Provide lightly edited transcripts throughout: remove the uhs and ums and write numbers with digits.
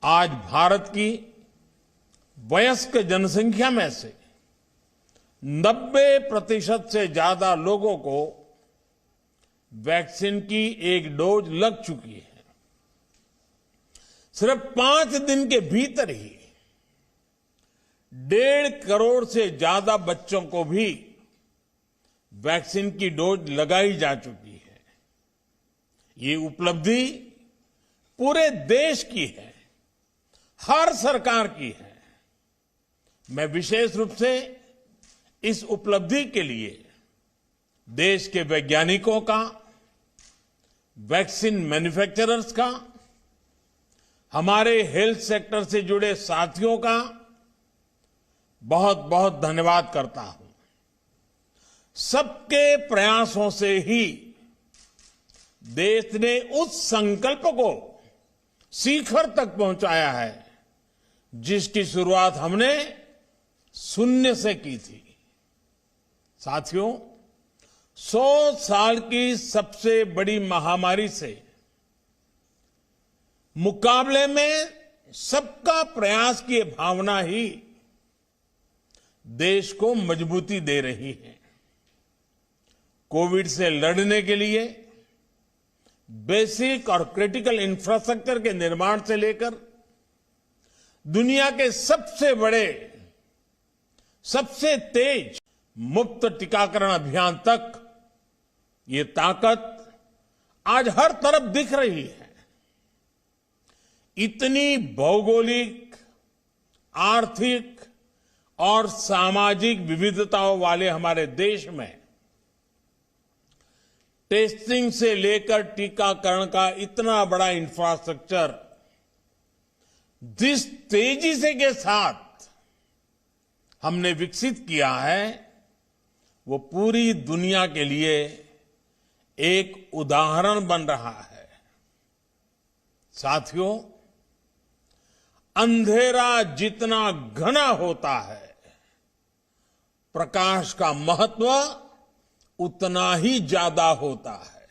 आज भारत की वयस्क जनसंख्या में से 90% से ज्यादा लोगों को वैक्सीन की एक डोज लग चुकी है। सिर्फ 5 दिन के भीतर ही 1.5 करोड़ से ज्यादा बच्चों को भी वैक्सीन की डोज लगाई जा चुकी है। ये उपलब्धि पूरे देश की है, हर सरकार की है। मैं विशेष रूप से इस उपलब्धि के लिए देश के वैज्ञानिकों का, वैक्सीन मैन्युफैक्चरर्स का, हमारे हेल्थ सेक्टर से जुड़े साथियों का बहुत बहुत धन्यवाद करता हूं। सबके प्रयासों से ही देश ने उस संकल्प को शिखर तक पहुंचाया है जिसकी शुरुआत हमने शून्य से की थी। साथियों, 100 साल की सबसे बड़ी महामारी से मुकाबले में सबका प्रयास की भावना ही देश को मजबूती दे रही है। कोविड से लड़ने के लिए बेसिक और क्रिटिकल इंफ्रास्ट्रक्चर के निर्माण से लेकर दुनिया के सबसे बड़े, सबसे तेज मुफ्त टीकाकरण अभियान तक ये ताकत आज हर तरफ दिख रही है। इतनी भौगोलिक, आर्थिक और सामाजिक विविधताओं वाले हमारे देश में टेस्टिंग से लेकर टीकाकरण का इतना बड़ा इंफ्रास्ट्रक्चर जिस तेजी से के साथ हमने विकसित किया है, वो पूरी दुनिया के लिए एक उदाहरण बन रहा है। साथियों, अंधेरा जितना घना होता है, प्रकाश का महत्व उतना ही ज्यादा होता है।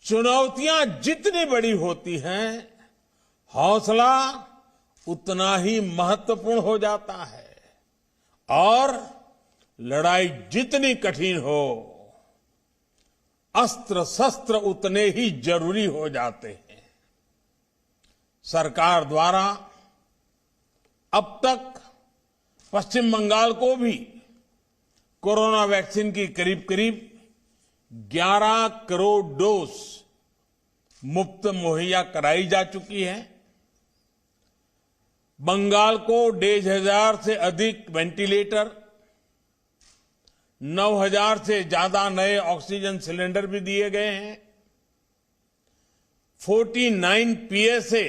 चुनौतियां जितनी बड़ी होती हैं, हौसला उतना ही महत्वपूर्ण हो जाता है और लड़ाई जितनी कठिन हो, अस्त्र शस्त्र उतने ही जरूरी हो जाते हैं। सरकार द्वारा अब तक पश्चिम बंगाल को भी कोरोना वैक्सीन की करीब करीब 11 करोड़ डोज मुफ्त मुहैया कराई जा चुकी है। बंगाल को 1,500 से अधिक वेंटिलेटर, 9,000 से ज्यादा नए ऑक्सीजन सिलेंडर भी दिए गए हैं। 49 पीएसए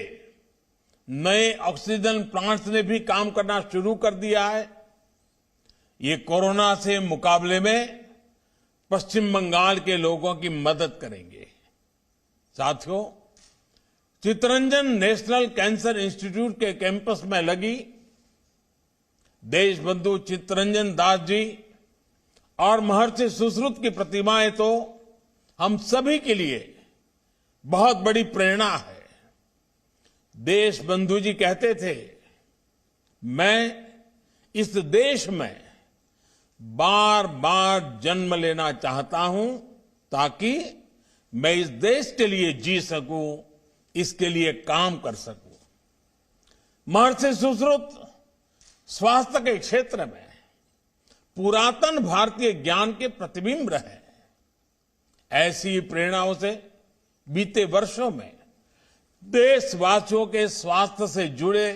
नए ऑक्सीजन प्लांट्स ने भी काम करना शुरू कर दिया है। ये कोरोना से मुकाबले में पश्चिम बंगाल के लोगों की मदद करेंगे। साथियों, चित्तरंजन नेशनल कैंसर इंस्टीट्यूट के कैंपस में लगी देशबंधु चित्तरंजन दास जी और महर्षि सुश्रुत की प्रतिमाएं तो हम सभी के लिए बहुत बड़ी प्रेरणा है। देशबंधु जी कहते थे, मैं इस देश में बार बार जन्म लेना चाहता हूं ताकि मैं इस देश के लिए जी सकूं, इसके लिए काम कर सकूं। महर्षि सुश्रुत स्वास्थ्य के क्षेत्र में पुरातन भारतीय ज्ञान के प्रतिबिंब रहे। ऐसी प्रेरणाओं से बीते वर्षों में देशवासियों के स्वास्थ्य से जुड़े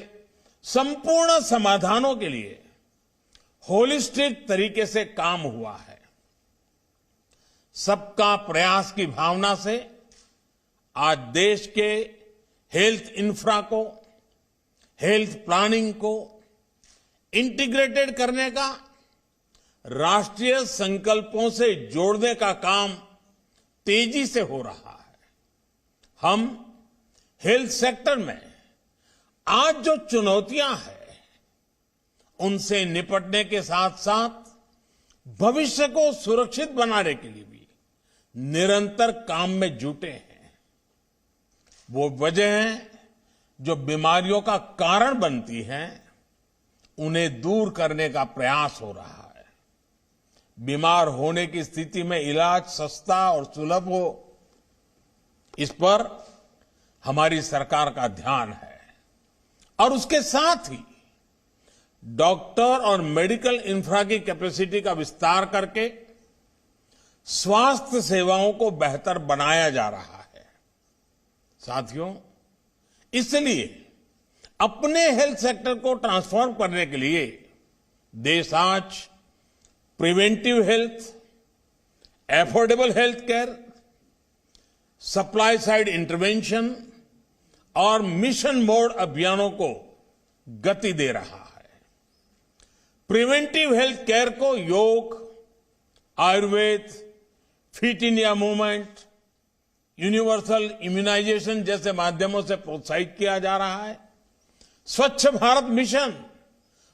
संपूर्ण समाधानों के लिए होलिस्टिक तरीके से काम हुआ है। सबका प्रयास की भावना से आज देश के हेल्थ इंफ्रा को, हेल्थ प्लानिंग को इंटीग्रेटेड करने का, राष्ट्रीय संकल्पों से जोड़ने का काम तेजी से हो रहा है। हम हेल्थ सेक्टर में आज जो चुनौतियां हैं, उनसे निपटने के साथ साथ भविष्य को सुरक्षित बनाने के लिए भी निरंतर काम में जुटे हैं। वो वजह है जो बीमारियों का कारण बनती हैं, उन्हें दूर करने का प्रयास हो रहा है। बीमार होने की स्थिति में इलाज सस्ता और सुलभ हो, इस पर हमारी सरकार का ध्यान है। और उसके साथ ही डॉक्टर और मेडिकल इंफ्रा की कैपेसिटी का विस्तार करके स्वास्थ्य सेवाओं को बेहतर बनाया जा रहा है। साथियों, इसलिए अपने हेल्थ सेक्टर को ट्रांसफॉर्म करने के लिए देश आज preventive health, affordable health care, supply side intervention और मिशन मोड अभियानों को गति दे रहा है। प्रिवेंटिव हेल्थ केयर को yoga, Ayurveda, fit India movement, universal immunisation जैसे माध्यमों से प्रोत्साहित किया जा रहा है। स्वच्छ भारत मिशन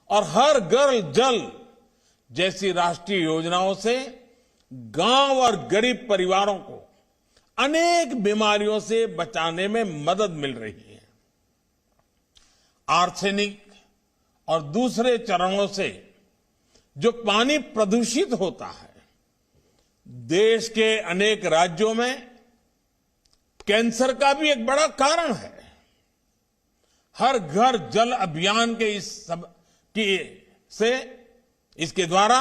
और हर घर जल जैसी राष्ट्रीय योजनाओं से गांव और गरीब परिवारों को अनेक बीमारियों से बचाने में मदद मिल रही है। आर्सेनिक और दूसरे चरणों से जो पानी प्रदूषित होता है, देश के अनेक राज्यों में कैंसर का भी एक बड़ा कारण है। हर घर जल अभियान के इसके द्वारा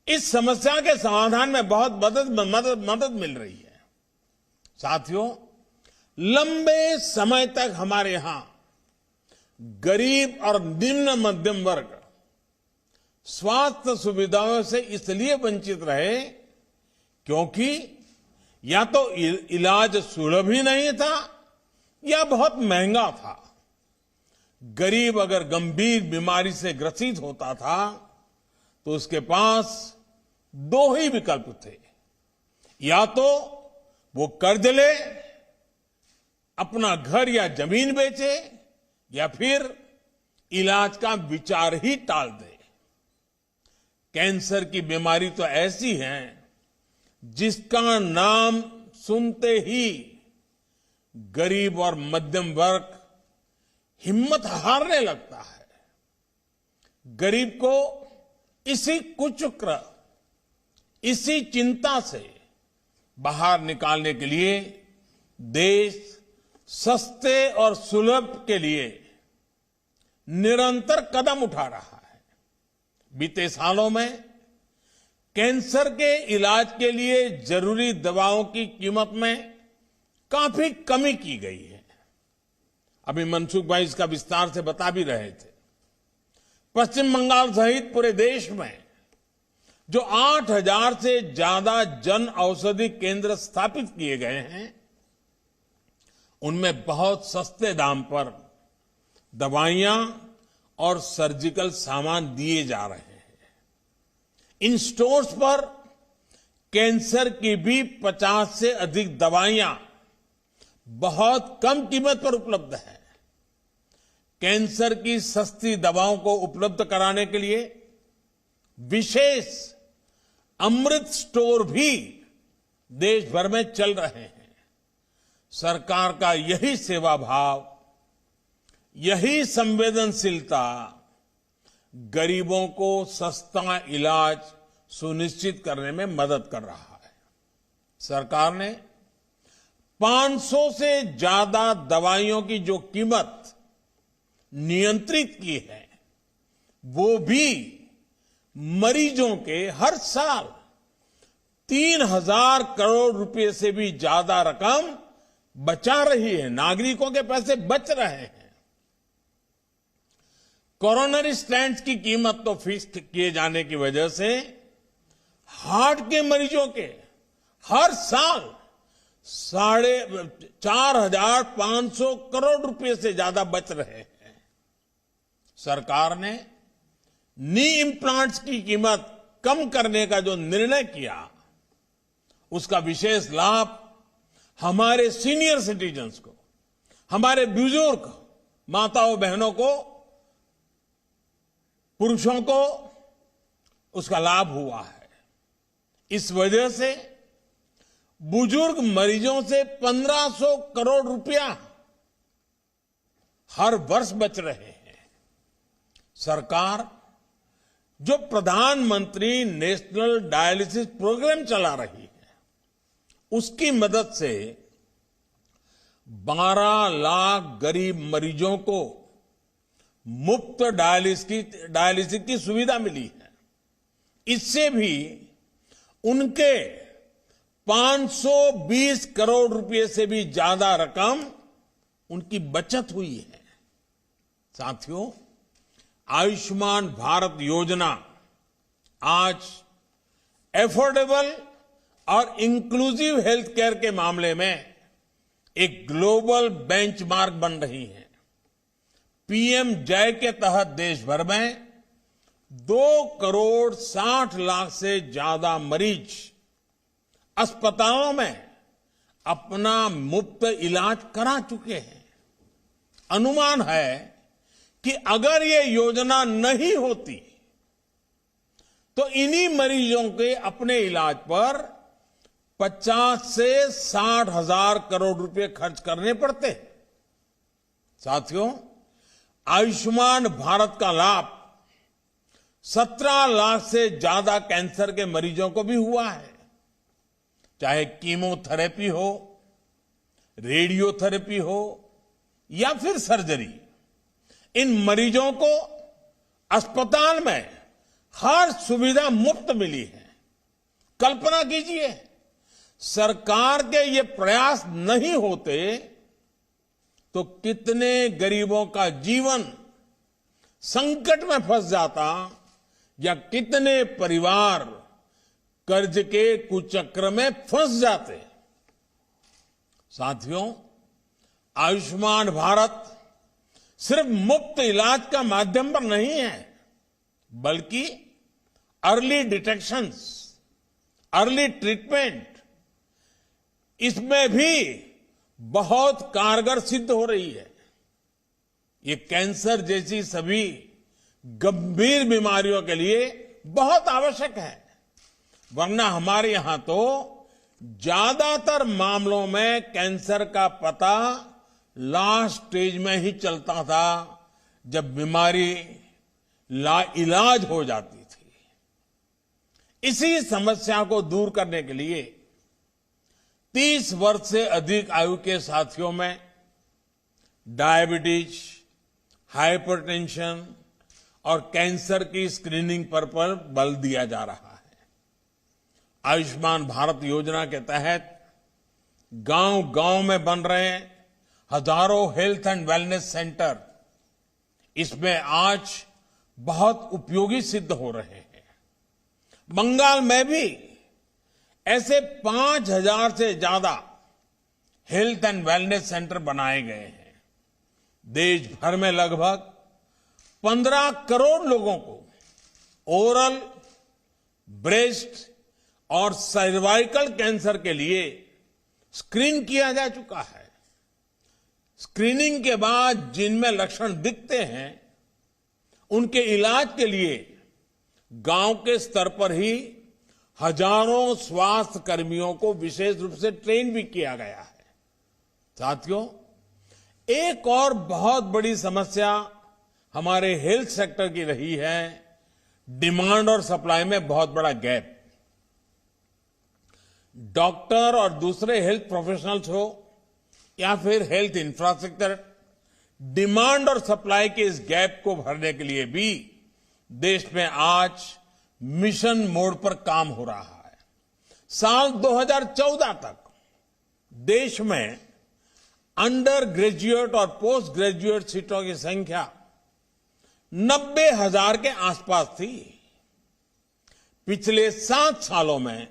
इस समस्या के समाधान में बहुत मदद मिल रही है। साथियों, लंबे समय तक हमारे यहां गरीब और निम्न मध्यम वर्ग स्वास्थ्य सुविधाओं से इसलिए वंचित रहे क्योंकि या तो इलाज सुलभ ही नहीं था या बहुत महंगा था। गरीब अगर गंभीर बीमारी से ग्रसित होता था तो उसके पास दो ही विकल्प थे, या तो वो कर्ज ले, अपना घर या जमीन बेचे, या फिर इलाज का विचार ही टाल दे। कैंसर की बीमारी तो ऐसी है जिसका नाम सुनते ही गरीब और मध्यम वर्ग हिम्मत हारने लगता है। गरीब को इसी कुचक्र, इसी चिंता से बाहर निकालने के लिए देश सस्ते और सुलभ के लिए निरंतर कदम उठा रहा है। बीते सालों में कैंसर के इलाज के लिए जरूरी दवाओं की कीमत में काफी कमी की गई है। अभी मनसुख भाई इसका विस्तार से बता भी रहे थे। पश्चिम बंगाल सहित पूरे देश में जो 8,000 से ज्यादा जन औषधि केंद्र स्थापित किए गए हैं, उनमें बहुत सस्ते दाम पर दवाइयां और सर्जिकल सामान दिए जा रहे हैं। इन स्टोर्स पर कैंसर की भी 50 से अधिक दवाइयां बहुत कम कीमत पर उपलब्ध है। कैंसर की सस्ती दवाओं को उपलब्ध कराने के लिए विशेष अमृत स्टोर भी देश भर में चल रहे हैं। सरकार का यही सेवा भाव, यही संवेदनशीलता गरीबों को सस्ता इलाज सुनिश्चित करने में मदद कर रहा है। सरकार ने 500 से ज्यादा दवाइयों की जो कीमत नियंत्रित की है, वो भी मरीजों के हर साल 3,000 करोड़ रुपए से भी ज्यादा रकम बचा रही है। नागरिकों के पैसे बच रहे हैं। कोरोनरी स्टेंट्स की कीमत तो फिक्स किए जाने की वजह से हार्ट के मरीजों के हर साल 4,500 करोड़ रुपए से ज्यादा बच रहे हैं। सरकार ने नी इम्प्लांट्स की कीमत कम करने का जो निर्णय किया, उसका विशेष लाभ हमारे सीनियर सिटीजन्स को, हमारे बुजुर्ग माताओं बहनों को, पुरुषों को उसका लाभ हुआ है। इस वजह से बुजुर्ग मरीजों से 1,500 करोड़ रुपया हर वर्ष बच रहे हैं। सरकार जो प्रधानमंत्री नेशनल डायलिसिस प्रोग्राम चला रही है, उसकी मदद से 12 लाख गरीब मरीजों को मुफ्त डायलिसिस की सुविधा मिली है। इससे भी उनके 520 करोड़ रुपए से भी ज्यादा रकम उनकी बचत हुई है। साथियों, आयुष्मान भारत योजना आज एफोर्डेबल और इंक्लूसिव हेल्थ केयर के मामले में एक ग्लोबल बेंचमार्क बन रही है। पीएम जय के तहत देश भर में 2 करोड़ 60 लाख से ज्यादा मरीज अस्पतालों में अपना मुफ्त इलाज करा चुके हैं। अनुमान है कि अगर ये योजना नहीं होती तो इन्हीं मरीजों के अपने इलाज पर 50 से 60 हजार करोड़ रुपए खर्च करने पड़ते। साथियों, आयुष्मान भारत का लाभ 17 लाख से ज्यादा कैंसर के मरीजों को भी हुआ है। चाहे कीमोथेरेपी हो, रेडियोथेरेपी हो या फिर सर्जरी, इन मरीजों को अस्पताल में हर सुविधा मुफ्त मिली है। कल्पना कीजिए, सरकार के ये प्रयास नहीं होते तो कितने गरीबों का जीवन संकट में फंस जाता या कितने परिवार कर्ज के कुचक्र में फंस जाते। साथियों, आयुष्मान भारत सिर्फ मुफ्त इलाज का माध्यम पर नहीं है, बल्कि अर्ली डिटेक्शंस, अर्ली ट्रीटमेंट, इसमें भी बहुत कारगर सिद्ध हो रही है। ये कैंसर जैसी सभी गंभीर बीमारियों के लिए बहुत आवश्यक है, वरना हमारे यहां तो ज्यादातर मामलों में कैंसर का पता लास्ट स्टेज में ही चलता था, जब बीमारी लाइलाज हो जाती थी। इसी समस्या को दूर करने के लिए 30 वर्ष से अधिक आयु के साथियों में डायबिटीज, हाइपरटेंशन और कैंसर की स्क्रीनिंग पर बल दिया जा रहा है। आयुष्मान भारत योजना के तहत गांव-गांव में बन रहे हजारों हेल्थ एंड वेलनेस सेंटर इसमें आज बहुत उपयोगी सिद्ध हो रहे हैं। बंगाल में भी ऐसे 5000 से ज्यादा हेल्थ एंड वेलनेस सेंटर बनाए गए हैं। देश भर में लगभग 15 करोड़ लोगों को ओरल, ब्रेस्ट और सर्वाइकल कैंसर के लिए स्क्रीन किया जा चुका है। स्क्रीनिंग के बाद जिनमें लक्षण दिखते हैं, उनके इलाज के लिए गांव के स्तर पर ही हजारों स्वास्थ्य कर्मियों को विशेष रूप से ट्रेन भी किया गया है। साथियों, एक और बहुत बड़ी समस्या हमारे हेल्थ सेक्टर की रही है, डिमांड और सप्लाई में बहुत बड़ा गैप। डॉक्टर और दूसरे हेल्थ प्रोफेशनल्स हो या फिर हेल्थ इंफ्रास्ट्रक्चर, डिमांड और सप्लाई के इस गैप को भरने के लिए भी देश में आज मिशन मोड पर काम हो रहा है। साल 2014 तक देश में अंडर ग्रेजुएट और पोस्ट ग्रेजुएट सीटों की संख्या 90,000 के आसपास थी। पिछले 7 सालों में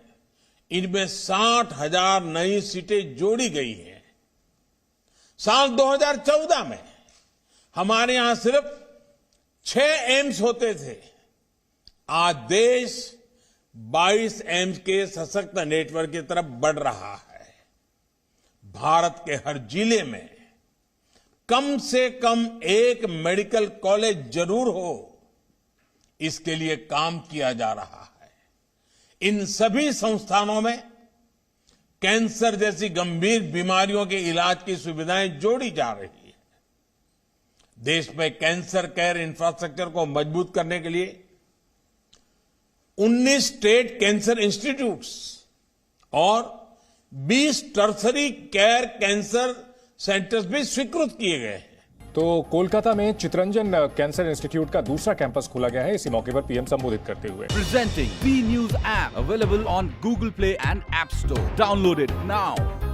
इनमें 60,000 नई सीटें जोड़ी गई हैं। साल 2014 में हमारे यहां सिर्फ 6 एम्स होते थे। आज देश 22 एम्स के सशक्त नेटवर्क की तरफ बढ़ रहा है। भारत के हर जिले में कम से कम एक मेडिकल कॉलेज जरूर हो, इसके लिए काम किया जा रहा है। इन सभी संस्थानों में कैंसर जैसी गंभीर बीमारियों के इलाज की सुविधाएं जोड़ी जा रही है। देश में कैंसर केयर इंफ्रास्ट्रक्चर को मजबूत करने के लिए 19 स्टेट कैंसर इंस्टीट्यूट्स और 20 टर्सरी केयर कैंसर सेंटर्स भी स्वीकृत किए गए हैं। तो कोलकाता में चितरंजन कैंसर इंस्टीट्यूट का दूसरा कैंपस खोला गया है। इसी मौके पर पीएम संबोधित करते हुए Presenting B News app available on Google Play and App Store. Download it now.